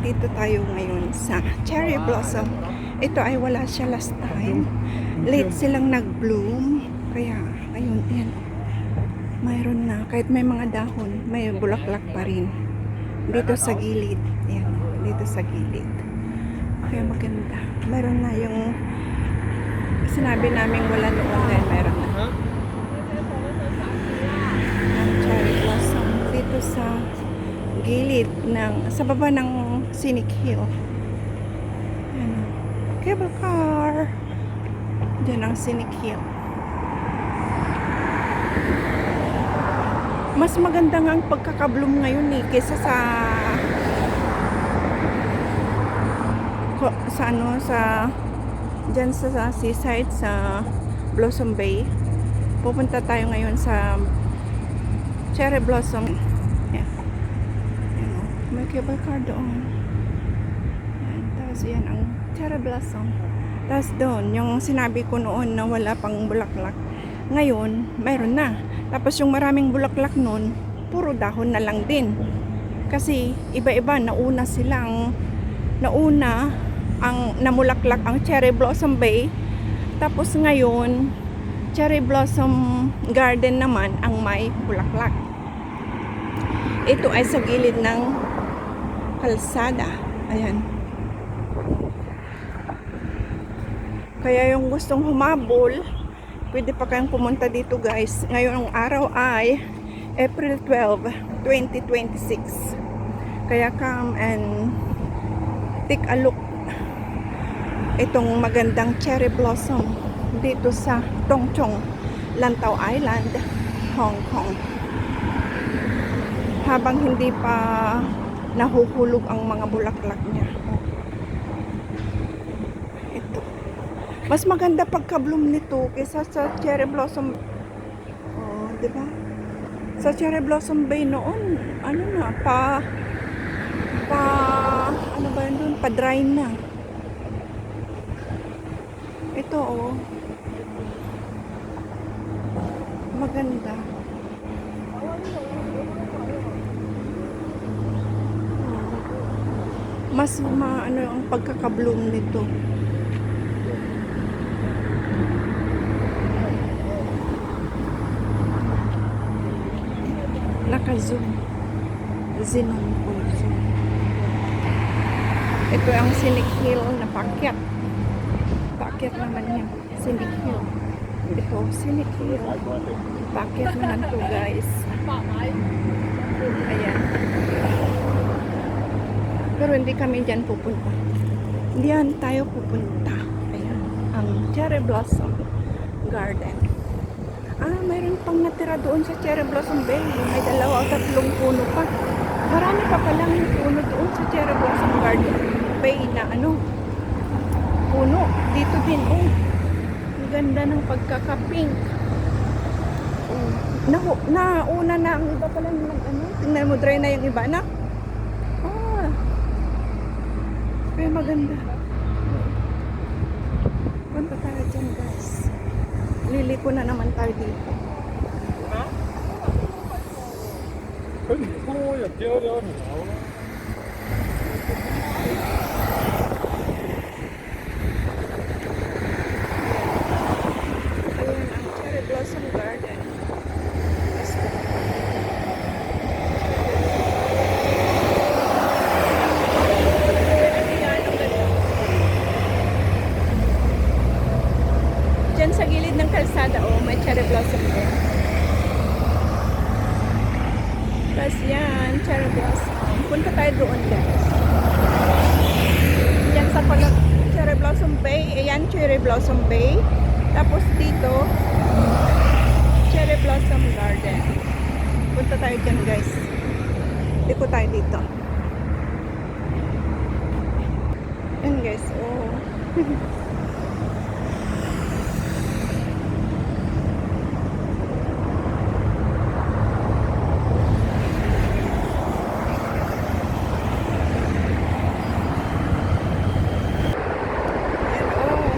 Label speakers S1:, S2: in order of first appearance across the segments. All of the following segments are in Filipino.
S1: nandito tayo ngayon sa cherry blossom. Ito ay wala siya last time. Late silang nag-bloom. Kaya, ayun, yan. Mayroon na. Kahit may mga dahon, may bulaklak pa rin. Dito sa gilid. Yan, dito sa gilid. Kaya maganda. Mayroon na yung sinabi namin wala noon dahil mayroon na. Ang cherry blossom dito sa gilid ng sa baba ng Scenic Hill. Ayan, cable car. Diyan ang Scenic Hill. Mas maganda nga ang pagkakabloom ngayon kaysa sa dyan sa seaside sa Blossom Bay. Pupunta tayo ngayon sa cherry blossom. Ayan. May cable car doon. Ayan. Tapos yan ang cherry blossom. Tapos doon, yung sinabi ko noon na wala pang bulaklak. Ngayon, mayroon na. Tapos yung maraming bulaklak noon, puro dahon na lang din. Kasi iba-iba, nauna ang namulaklak ang cherry blossom bay. Tapos ngayon, cherry blossom garden naman ang may bulaklak. Ito ay sa gilid ng kalsada. Ayan. Kaya yung gustong humabol, pwede pa kayong pumunta dito guys. Ngayong araw ay April 12, 2026. Kaya come and take a look. Itong magandang cherry blossom dito sa Tongchong, Lantau Island, Hong Kong. Habang hindi pa nahuhulog ang mga bulaklak niya. Ito. Mas maganda pagka-bloom nito kaysa sa cherry blossom. Oh, 'di ba? Sa cherry blossom bay noon, ano na, ano ba 'yun doon? Pa-dry na. Ito oh. Maganda. Mas ano ang pagkaka-bloom nito. Naka-zoom. Zinon ko. Ito ang Scenic Hill na paakyat. Paakyat naman yan. Scenic Hill. Ito, Scenic Hill. Paakyat naman to guys. Ayan. Pero hindi kami dyan pupunta. Diyan tayo pupunta. Ayan. Ang cherry blossom garden. Mayroon pang natira doon sa cherry blossom bay. May 2 o 3 puno pa. Marami pa palang puno doon sa cherry blossom garden bay na puno. Dito din ang ganda ng pagkaka-pink. Nauna na ang iba pala ng tingnan mo, dry na yung iba na. Kaya maganda. Punta tayo dyan guys. Liliko na naman tayo dito. Ayan ang cherry blossom garden. Diyan sa gilid ng kalsada, may cherry blossom din. Tapos yan, cherry blossom. Punta tayo doon guys. Yan sa cherry blossom bay. Ayan, cherry blossom bay. Tapos dito, cherry blossom garden. Punta tayo dyan guys. Liko tayo dito. Yan guys,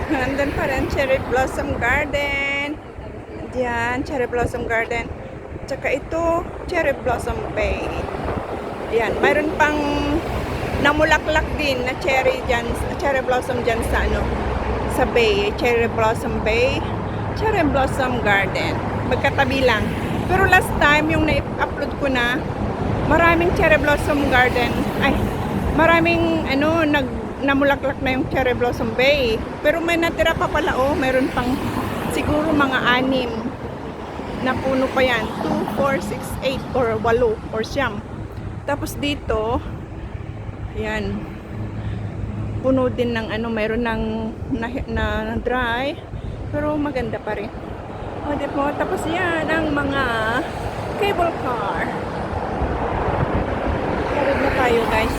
S1: nandun pa rin cherry blossom garden. Diyan, cherry blossom garden. Tsaka ito, cherry blossom bay. Ayan, mayroon pang namulaklak din na cherry dyan, cherry blossom dyan sa ano, sa bay, cherry blossom bay, cherry blossom garden. Magkatabi lang. Pero last time, yung na-upload ko na, maraming cherry blossom garden, ay, maraming ano, namulaklak na yung cherry blossom bay. Pero may natira pa pala, oh, meron pang siguro mga 6 na puno pa yan. 2, 4, 6, 8 or 8 or siyam. Tapos dito, ayan, puno din ng ano, mayroon ng na dry, pero maganda pa rin. O, di po, tapos yan ang mga cable car. Tawid na tayo, guys.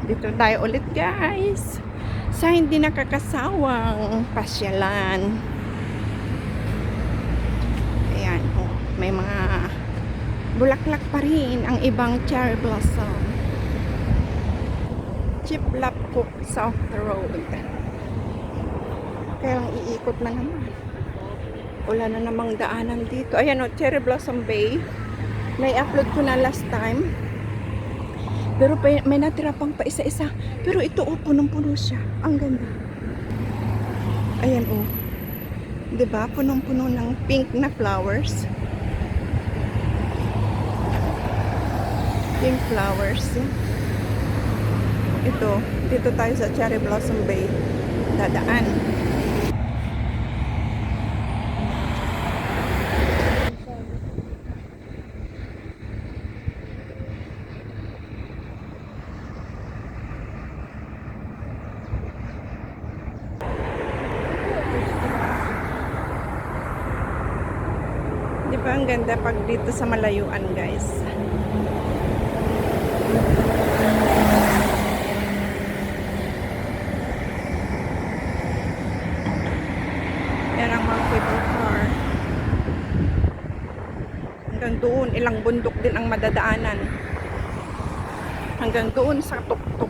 S1: Dito tayo ulit, guys, sa hindi nakakasawang pasyalan. Ayan, oh, may mga bulaklak pa rin ang ibang cherry blossom. Chiplap Cook South Road. Kaya lang iikot na naman. Wala na namang daanan dito. Ayan, oh, cherry blossom bay. May-upload ko na last time. Pero may natira pang pa isa-isa. Pero ito, oh, punong-puno siya. Ang ganda. Ayan, oh. Diba? Punong-puno ng pink na flowers. Pink flowers. Ito, dito tayo sa Cherry Blossom Bay. Dadaan. Di ba ang ganda pag dito sa malayuan, guys? Yan ang mga cable car. Hanggang doon, ilang bundok din ang madadaanan. Hanggang doon sa tuktok.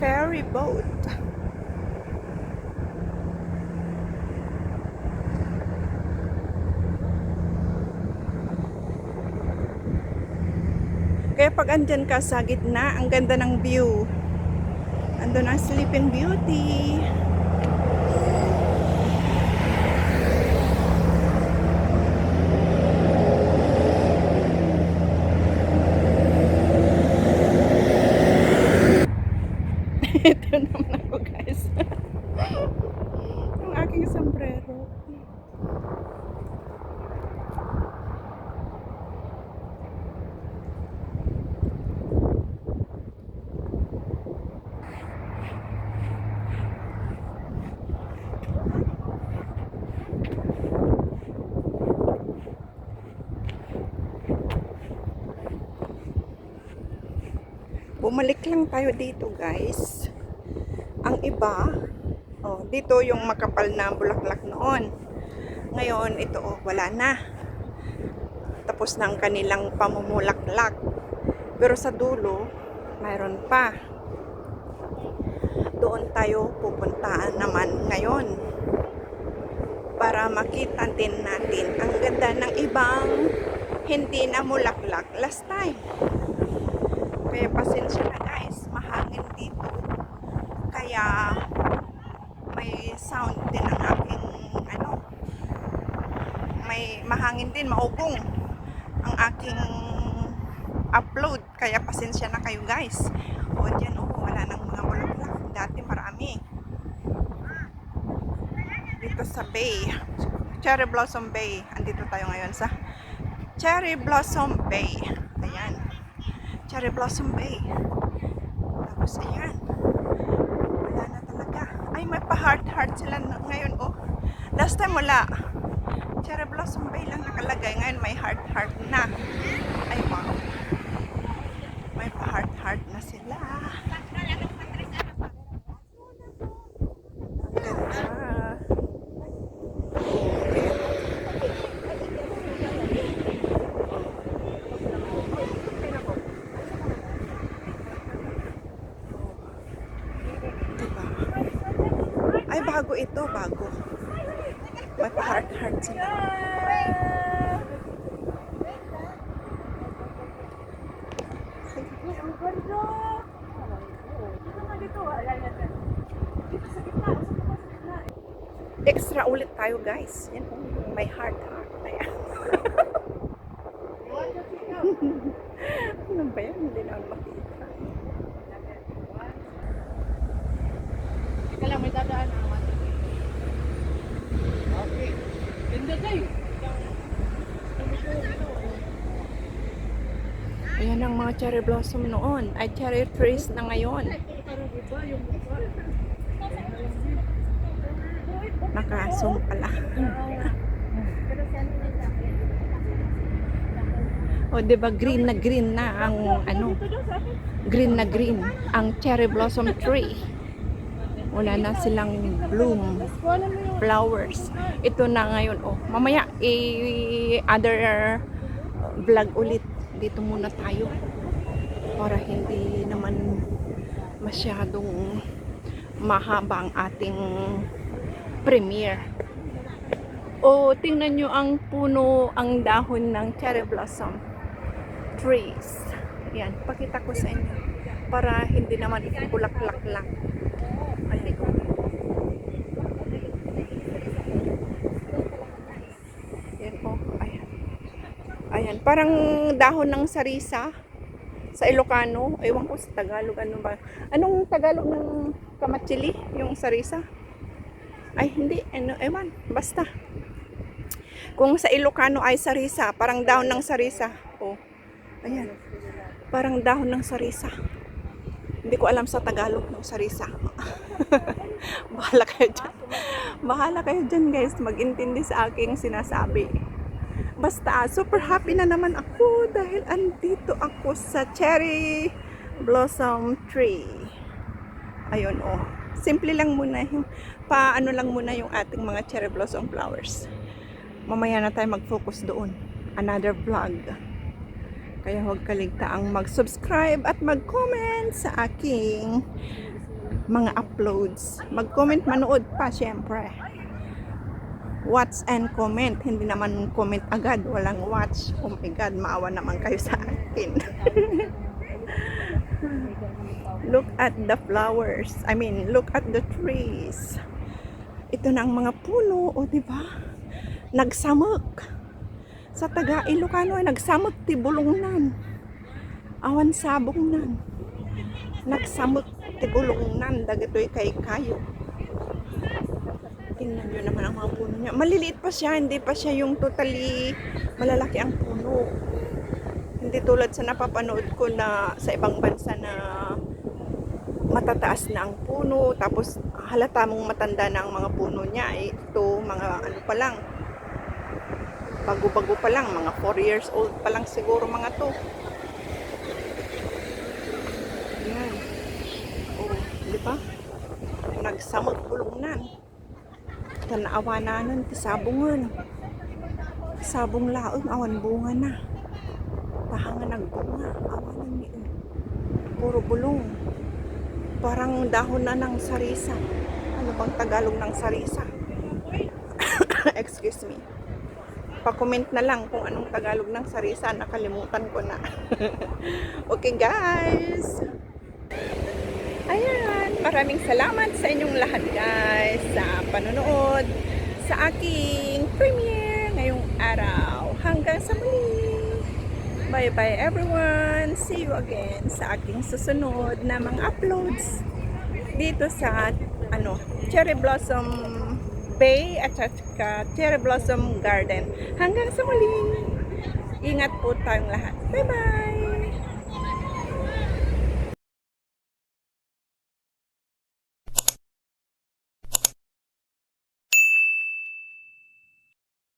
S1: Ferry boat. Kaya pag andyan ka sa gitna, ang ganda ng view. Andun ang Sleeping Beauty. Ito naman ako, guys. Ang aking sombrero. Bumalik lang tayo dito, guys. Ang iba, oh, dito yung makapal na bulaklak noon. Ngayon, ito, oh, wala na. Tapos na ang kanilang pamumulaklak. Pero sa dulo, mayroon pa. Doon tayo pupuntaan naman ngayon. Para makita din natin ang ganda ng ibang hindi na mulaklak last time. Kaya pasensya na, guys, mahangin dito. Kaya may sound din ang aking ano. May mahangin din, maubong ang aking upload. Kaya pasensya na kayo, guys. O dyan, oh, wala nang mga bulaklak. Dati marami. Dito sa bay, Cherry Blossom Bay. Andito tayo ngayon sa Cherry Blossom Bay. Ayan. Cherry Blossom Bay. Tapos ayan. Wala na talaga. Ay, may pa-heart-heart sila ngayon, oh. Last time wala. Cherry Blossom Bay lang nakalagay. Ngayon may heart-heart na. Ay, wow. May pa-heart-heart na sila. Ganda. Diba? Ay, bago ito. Bago. May pa-heart-heart sila. Extra ulit tayo, guys. Yan, may heart-heart. Ayan. Ano ba yan? Hindi na ako makita.
S2: Ika lang, may dadaan naman. Okay. Ganda tayo.
S1: Ayan ang mga cherry blossom noon. Ay, cherry trees na ngayon. Nakasum pala. O, diba green na ang ano, green na green ang cherry blossom tree. Wala na silang bloom, flowers. Ito na ngayon, oh. Mamaya, other vlog ulit. Dito muna tayo. Para hindi naman masyadong mahaba ang ating premiere. O, tingnan nyo ang puno, ang dahon ng cherry blossom trees. Yan, pakita ko sa inyo. Para hindi naman bulaklak lang. Ayan. Ayan, oh, ayan. Ayan, parang dahon ng sarisa sa Ilocano. Ewan ko sa Tagalog, ano ba? Anong Tagalog ng kamatsili? Yung sarisa? Ay, hindi. Ano, ewan. Basta. Kung sa Ilocano ay sarisa, parang dahon ng sarisa. Oh, ayan. Parang dahon ng sarisa. Hindi ko alam sa Tagalog ng sarisa. Bahala kayo dyan. Bahala kayo dyan, guys. Mag-intindi sa aking sinasabi. Basta, super happy na naman ako dahil andito ako sa cherry blossom tree. Ayun, oh. Simple lang muna yung, paano lang muna yung ating mga cherry blossom flowers. Mamaya na tayo mag-focus doon. Another vlog. Kaya huwag kaligtaang mag-subscribe at mag-comment sa aking mga uploads. Mag-comment, manood pa, syempre. Watch and comment. Hindi naman comment agad. Walang watch. Oh my God, maawa naman kayo sa akin. Look at the flowers. I mean, look at the trees. Ito na ang mga puno. O, diba? Nagsamok. Sa taga Ilocano ay nagsamok ti bulungnan. Awan sabong nagsamok ti bulungnan. Dagito'y kay kayo. Tingnan nyo naman ang mga puno niya. Maliliit pa siya. Hindi pa siya yung totally malalaki ang puno. Hindi tulad sa napapanood ko na sa ibang bansa na matataas na ang puno. Tapos halata mong matanda na ang mga puno niya. Ito mga ano pa lang. Bago-bago pa lang, mga 4 years old pa lang siguro mga to. Yan. Oh, di ba? Nagsamot bulungnan. Tanaawa na nun, tisabungan. Sabong laong, awan bunga na. Tahangan nagbunga, awan na niyo. Puro bulong. Parang dahon na ng sarisa. Ano bang Tagalog ng sarisa? Excuse me. Pa-comment na lang kung anong Tagalog ng sarisa. Nakalimutan ko na. Okay, guys. Ayan. Maraming salamat sa inyong lahat, guys, sa panonood sa aking premiere ngayong araw. Hanggang sa muli. Bye-bye, everyone. See you again sa aking susunod na mga uploads dito sa Cherry Blossom Bay at saka Cherry Blossom Garden. Hanggang sa muli. Ingat po tayong lahat. Bye-bye!